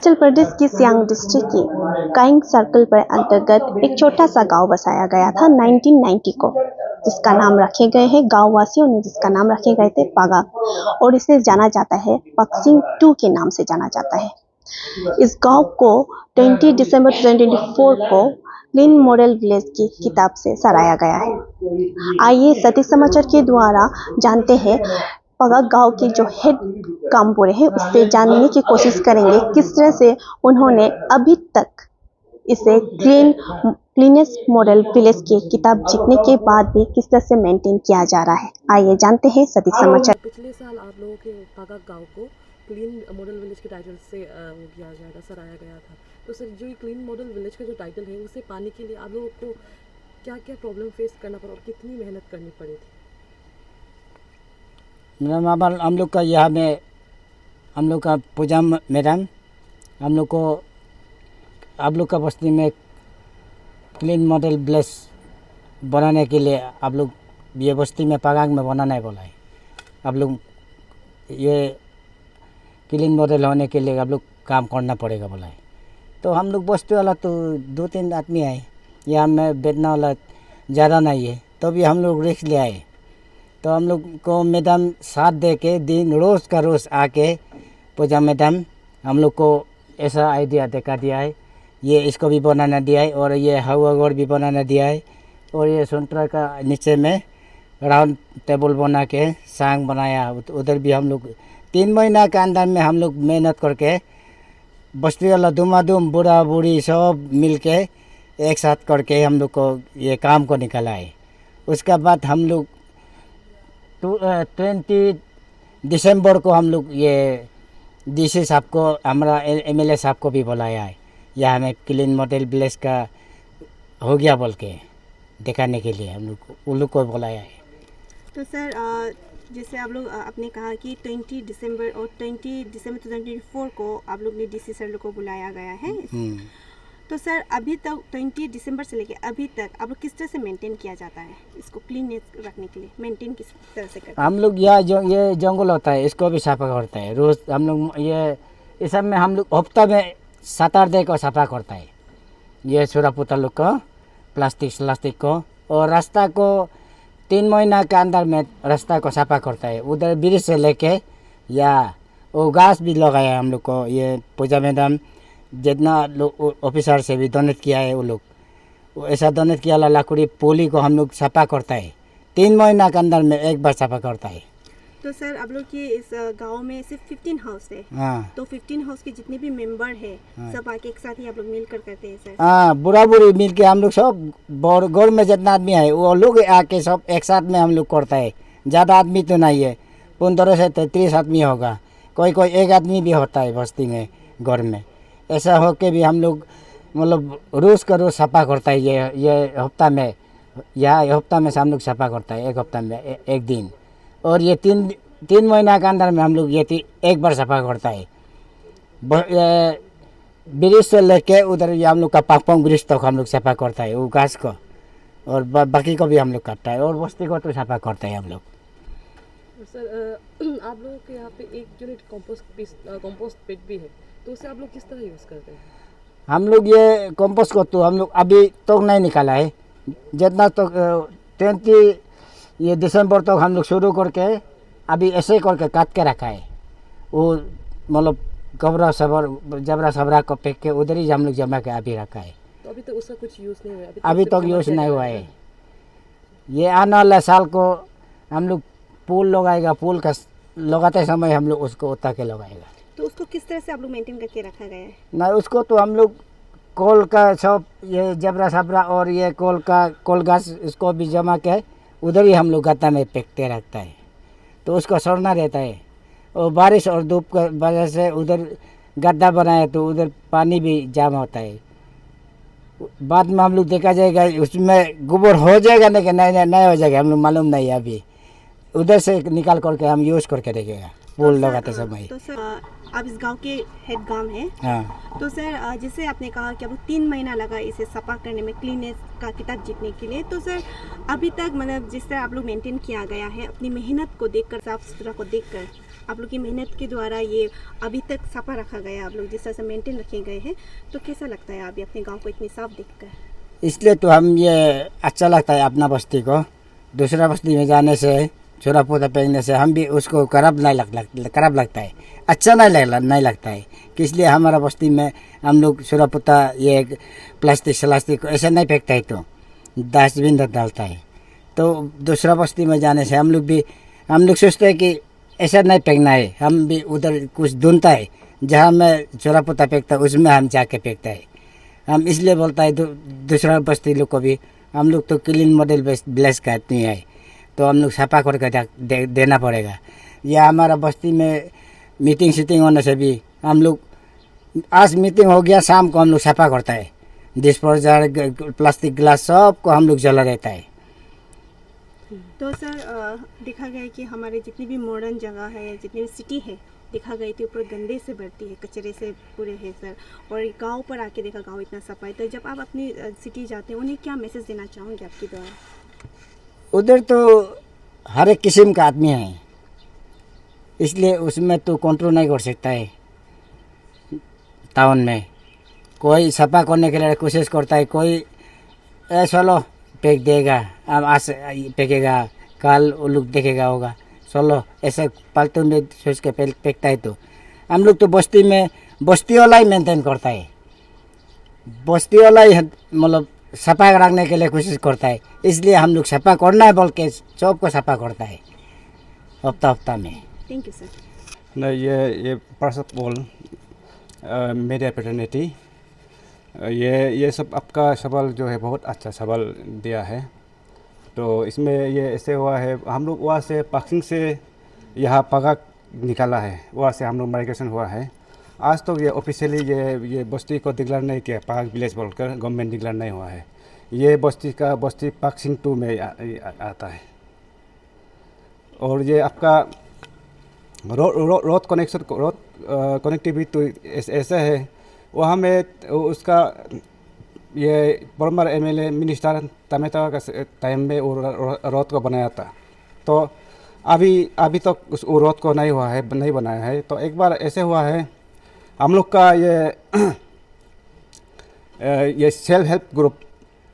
अरुणाचल प्रदेश की सियांग डिस्ट्रिक्ट की cawing circle पर अंतर्गत एक छोटा सा गांव बसाया गया था 1990 को, जिसका नाम रखे गए हैं गांव वासियों ने जिसका नाम रखे गए थे पागाक, और इसे जाना जाता है पक्सिंग 2 के नाम से जाना जाता है। इस गांव को 20 दिसंबर 2024 को क्लीन मॉडल विलेज की किताब से सराहा गया है। आइए सटीक समाचार के द्वारा जानते हैं पगाक गांव के जो हेड कामपुरे हैं उससे जानने की कोशिश करेंगे किस तरह से उन्होंने अभी तक इसे क्लीनेस्ट मॉडल विलेज की किताब जीतने के बाद भी किस तरह से मेंटेन किया जा रहा है। आइए जानते हैं सटीक समाचार। पिछले साल आप लोगों के पगाक गांव को क्लीन मॉडल विलेज के टाइटल से वो किया जाएगा, सराहा गया था। तो सर जो ये क्लीन मॉडल विलेज का जो टाइटल है उसे पाने के लिए आप लोगों को क्या क्या प्रॉब्लम फेस करना पड़ा और कितनी मेहनत करनी पड़ी थी? मैडम, हम लोग का यहाँ में हम लोग का पूजा मैडम हम लोग को आप लोग का बस्ती में क्लीन मॉडल विलेज बनाने के लिए आप लोग ये बस्ती में पगाक में बनाना है बोला है। आप लोग ये क्लीन मॉडल होने के लिए आप लोग काम करना पड़ेगा बोला है। तो हम लोग बस्ती वाला तो 2-3 आदमी आए, यहाँ में बैठने वाला ज़्यादा नहीं है, तो भी हम लोग रिस्क ले आए। तो हम लोग को मैडम साथ दे के दिन रोज़ का रोज़ आके पूजा मैडम हम लोग को ऐसा आइडिया देखा दिया है, ये इसको भी बनाना दिया है और ये हवा गोड़ भी बनाना दिया है, और ये संतरा का नीचे में राउंड टेबल बना के सांग बनाया। उधर भी हम लोग 3 महीना के अंदर में हम लोग मेहनत करके बस्ती वाला दुमादुम बूढ़ा बूढ़ी सब मिल के एक साथ करके हम लोग को ये काम को निकाला है। उसके बाद हम लोग 20 दिसंबर को हम लोग ये डीसी साहब को हमारा एमएलए साहब को भी बुलाया है, यहाँ में क्लीन मॉडल विलेज का हो गया बोल के दिखाने के लिए हम लोग उन लोग को बुलाया है। तो सर जैसे आप लोग आपने कहा कि 20 दिसंबर और 20 दिसंबर 2024 को आप लोग ने डीसी सर लोग को बुलाया गया है। तो सर अभी तक 20 दिसंबर से लेके अभी तक आप लोग किस तरह से मेंटेन किया जाता है इसको क्लीन रखने के लिए? मेंटेन किस तरह से करते हैं? हम लोग यहाँ जो ये जंगल होता है इसको भी साफा करता है रोज़। हम लोग ये इस सब में हम लोग हफ्ता में 7-8 दिन को साफा करता है, ये छोटा पुता लोग को प्लास्टिक को, और रास्ता को 3 महीना के अंदर में रास्ता को साफा करता है। उधर ब्रिज से लेके या वो घास भी लगाया हम लोग को, ये पूजा मैडम जितना लोग ऑफिसर से भी डोनेट किया है वो लोग ऐसा डोनेट किया वाला लकड़ी पोली को हम लोग साफा करता है। 3 महीना के अंदर में एक बार साफा करता है। तो सर आप लोग के इस गांव में सिर्फ 15 हाउस है। हाँ। तो 15 हाउस के जितने भी मेंबर है हाँ। सब आके एक साथ ही आप लोग मिलकर करते हैं सर? हाँ, बुढ़ा बुढ़ी मिल के हम लोग सब गौर में जितना आदमी है वो लोग आके सब एक साथ में हम लोग करता है। ज़्यादा आदमी तो नहीं है, 15 से 33 आदमी होगा, कोई एक आदमी भी होता है बस्ती में गौर में। ऐसा हो के भी हम लोग मतलब रोज़ का रोज़ सफा करता है। ये हफ्ता में हफ्ता में से हम लोग सफा करता है, एक हफ्ता में एक दिन, और ये 3 महीना के अंदर में हम लोग ये एक बार सफा करता है। ब्रिज से लेके उधर हम लोग का पाकपोंग ब्रिज तक हम लोग सफा करता है वो घास को, और बाकी को भी हम लोग काटता है, और बस्ती को तो सफा करता है हम लोग। सर आप लोगों के यहाँ पे 1 यूनिट कंपोस्ट पिट भी है, तो उसे आप लोग किस तरह यूज़ करते हैं? हम लोग ये कंपोस्ट को तो हम लोग अभी तक नहीं निकाला है, जितना तक 20 ये दिसंबर तक हम लोग शुरू करके अभी ऐसे करके काट के रखा है। वो मतलब जबरा सबरा को फेंक के उधर ही हम लोग जमा के अभी रखा है। तो अभी तक उसका कुछ यूज़ नहीं हुआ? अभी तक यूज़ नहीं हुआ है। ये आने वाला साल को हम लोग पुल लगाएगा, पुल का लगाते समय हम लोग उसको उतार के लगाएगा। तो उसको किस तरह से आप लोग मेंटेन करके रखा गया है? ना, उसको तो हम लोग कोल का सब ये जबरा सबरा और ये कोल घास इसको भी जमा के उधर ही हम लोग गत्ता में फेंकते रखता है, तो उसको सड़ना रहता है। और बारिश और धूप की वजह से उधर गड्ढा बनाए तो उधर पानी भी जाम होता है। बाद में हम लोग देखा जाएगा उसमें गोबर हो जाएगा नहीं कि नहीं हो जाएगा, हम लोग मालूम नहीं है। अभी उधर से निकाल करके हम यूज़ करके देखेगा पुल लगाते समय। तो सर आप इस गांव के हेड गांव हैं। हाँ। तो सर जैसे आपने कहा कि आपको 3 महीना लगा इसे सफा करने में, क्लीनेस का किताब जीतने के लिए। तो सर अभी तक मतलब जिस तरह आप लोग मेंटेन किया गया है अपनी मेहनत को देखकर, साफ सुथरा को देखकर, आप लोग की मेहनत के द्वारा ये अभी तक सफा रखा गया, आप लोग जिस तरह से मेंटेन रखे गए हैं, तो कैसा लगता है अभी अपने गांव को इतनी साफ देखकर? इसलिए तो हम ये अच्छा लगता है अपना बस्ती को। दूसरा बस्ती में जाने से, छोरा पोता फेंकने से हम भी उसको खराब लगता है, अच्छा नहीं लगता है कि इसलिए हमारा बस्ती में हम लोग छोरा पोता ये प्लास्टिक श्लास्टिक ऐसा नहीं फेंकता है, तो डस्टबिन डालता है। तो दूसरा बस्ती में जाने से हम लोग सोचते हैं कि ऐसा नहीं फेंकना है, हम भी उधर कुछ ढूंढता है जहाँ मैं छोरा पोता फेंकता उसमें हम जाके फेंकता है। हम इसलिए बोलता है दूसरा बस्ती लोग को भी हम लोग तो क्लीन मॉडल ब्लेस का नहीं है, तो हम लोग सफा करके देना पड़ेगा। या हमारा बस्ती में मीटिंग सीटिंग होने से भी हम लोग, आज मीटिंग हो गया शाम को हम लोग सफा करता है, डिस्पोजल प्लास्टिक गिलास सबको हम लोग जला देता है। तो सर देखा गया है कि हमारे जितनी भी मॉडर्न जगह है, जितनी भी सिटी है, देखा गया कि ऊपर गंदे से भरती है, कचरे से पूरे है सर। और गांव पर आके देखा गांव इतना सफाई, तो जब आप अपनी सिटी जाते हैं उन्हें क्या मैसेज देना चाहोगे आपके द्वारा? उधर तो हर एक किस्म का आदमी है, इसलिए उसमें तो कंट्रोल नहीं कर सकता है। टाउन में कोई सफा करने के लिए कोशिश करता है, कोई चलो फेंक देगा, अब आज फेंकेगा, कल वो लोग देखेगा होगा, चलो ऐसे पालतू में सोच के फेंकता है। तो हम लोग तो बस्ती वाला ही मेंटेन करता है, बस्ती वाला ही मतलब सफा रखने के लिए कोशिश करता है, इसलिए हम लोग सफा करना है बोल के सबको सफा करता है हफ्ता में। Thank you sir. नहीं, ये first of all media paternity, ये सब आपका सवाल जो है बहुत अच्छा सवाल दिया है। तो इसमें ये ऐसे हुआ है, हम लोग वहाँ से पाकिंग से यहाँ पगा निकाला है, वहाँ से हम लोग माइग्रेशन हुआ है। आज तक ये ऑफिशियली ये बस्ती को डिक्लेयर नहीं किया, पाक विलेज बोलकर गवर्नमेंट डिक्लेयर नहीं हुआ है। ये बस्ती पाकसिंग 2 में आता है। और ये आपका रोड कनेक्टिविटी तो ऐसा है, वहाँ में उसका ये फॉर्मर एमएलए मिनिस्टर तमेता का टाइम में वो रोड को बनाया था। तो अभी तक उस रोड को नहीं बनाया है। तो एक बार ऐसे हुआ है, हम लोग का ये self help group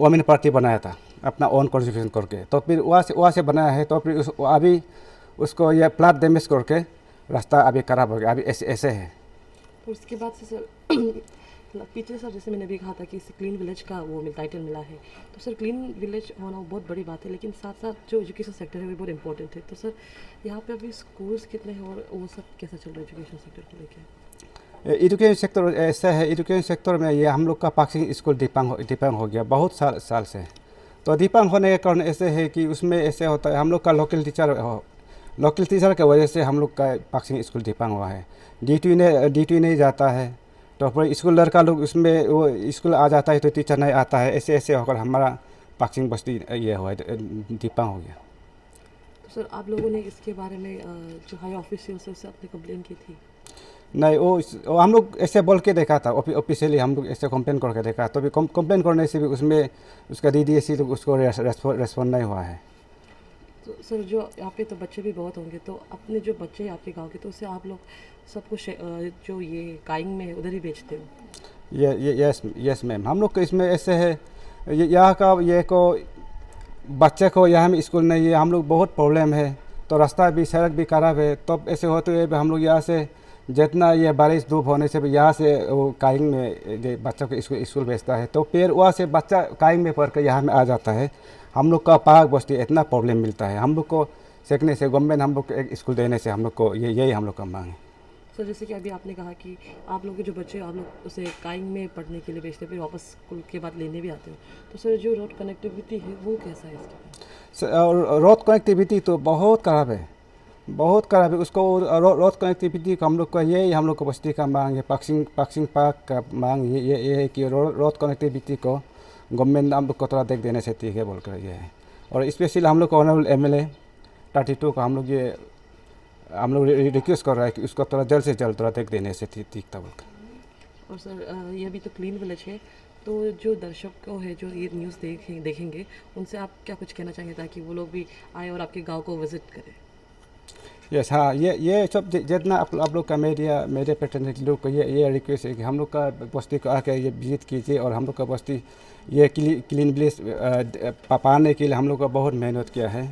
women party बनाया था अपना ओन कॉन्स्टिट्यूशन करके। तो फिर वहाँ से बनाया है। तो फिर अभी उसको ये प्लाट डैमेज करके रास्ता अभी खराब हो गया, अभी ऐसे है। तो उसके बाद से सर पीछे सर जैसे मैंने भी कहा था कि इसे क्लीन विलेज का वो टाइटल मिला है। तो सर क्लीन विलेज होना बहुत बड़ी बात है, लेकिन साथ साथ जो एजुकेशन सेक्टर है वो बहुत इंपॉर्टेंट है। तो सर यहाँ पे अभी स्कूल्स कितने हैं और वो सब कैसा चल रहा है एजुकेशन सेक्टर को लेकर? एजुकेशन सेक्टर ऐसा है, एजुकेशन सेक्टर में ये हम लोग का पाकसिंग स्कूल दीपांग हो गया बहुत साल से। तो दीपांग होने के कारण ऐसे है कि उसमें ऐसे होता है, हम लोग का लोकल टीचर की वजह से हम लोग का पाकसिंग स्कूल दीपांग हुआ है। डी2 नहीं जाता है, तो फिर स्कूल लड़का लोग उसमें वो स्कूल आ जाता है तो टीचर नहीं आता है। ऐसे होकर हमारा पाकसिंग बस्ती ये हुआ है, दीपांग हो गया। तो सर आप लोगों ने इसके बारे में जो हाई ऑफिशियल से उससे आपने कंप्लेन की थी? नहीं, वो हम लोग ऐसे बोल के देखा था, ऑफिशियली हम लोग ऐसे कंप्लेन करके देखा। तो भी कंप्लेन करने से भी उसमें उसका DDSC तो उसको रेस्पॉन्ड नहीं हुआ है। तो सर जो यहाँ पे तो बच्चे भी बहुत होंगे, तो अपने जो बच्चे हैं आपके गांव के, तो उससे आप लोग सब कुछ जो ये काइंग में उधर ही बेचते हो? यस मैम, हम लोग को इसमें ऐसे है, यहाँ का ये को बच्चे को यहाँ में स्कूल नहीं है, हम लोग बहुत प्रॉब्लम है। तो रास्ता भी सड़क भी खराब है। तो ऐसे होते हुए हम लोग यहाँ से जितना ये बारिश धूप होने से भी यहाँ से वो काइंग में बच्चों को स्कूल भेजता है। तो फिर वहाँ से बच्चा काइंग में पढ़ कर यहाँ में आ जाता है। हम लोग का पाक बस्ती इतना प्रॉब्लम मिलता है। हम लोग को सीखने से गवर्नमेंट हम लोग को एक स्कूल देने से हम लोग को यही हम लोग का मांग है। सर जैसे कि अभी आपने कहा कि आप लोग के जो बच्चे आप लोग उसे काइंग में पढ़ने के लिए भेजते हैं, फिर वापस स्कूल के बाद लेने भी आते हो। तो सर जो रोड कनेक्टिविटी है वो कैसा है इसके? रोड कनेक्टिविटी तो बहुत ख़राब है, बहुत ख़राब है। उसको रोड कनेक्टिविटी को हम लोग का यही हम लोग को बस्ती का मांग है, पाकसिंग पार्क का मांग ये है कि रोड कनेक्टिविटी को गवर्नमेंट हम लोग को थोड़ा देख देने से ठीक है बोलकर ये है। और स्पेशली हम लोग को ऑनरेबल MLA 32 को हम लोग रिक्वेस्ट कर रहा है कि उसको थोड़ा जल्द से जल्द थोड़ा देख देने से ठीक था बोलकर। और सर ये भी तो क्लीन विलेज है, तो जो दर्शकों है जो ये न्यूज़ देखेंगे उनसे आप क्या कुछ कहना चाहेंगे ताकि वो लोग भी आए और आपके गांव को विजिट करें? यस हाँ, ये सब जितना आप लोग का मीडिया प्रतिनिधि लोग को ये रिक्वेस्ट है कि हम लोग का बस्ती को आकर ये विजिट कीजिए, और हम लोग का बस्ती ये क्लीन विलेज पाने के लिए हम लोग का बहुत मेहनत किया है।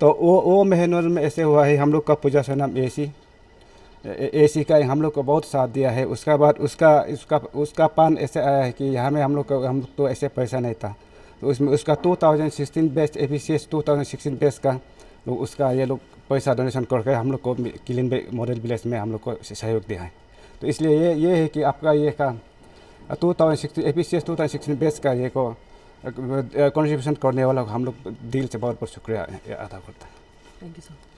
तो वो मेहनत में ऐसे हुआ है, हम लोग का पूजा सोनम एसी का हम लोग को बहुत साथ दिया है। उसका बाद उसका पान ऐसे आया है कि यहाँ में हम लोग तो ऐसे पैसा नहीं था, तो उसमें उसका 2016 बेस्ट APCS 2016 बेस्ट का लोग उसका ये लोग पैसा डोनेशन करके हम लोग को क्लीन मॉडल विलेज में हम लोग को सहयोग दिया है। तो इसलिए ये है कि आपका ये का 2016 APCS 2016 बेस्ट का ये को कंट्रीब्यूशन करने वाला हम लोग दिल से बहुत बहुत शुक्रिया अदा करते हैं। Thank you sir.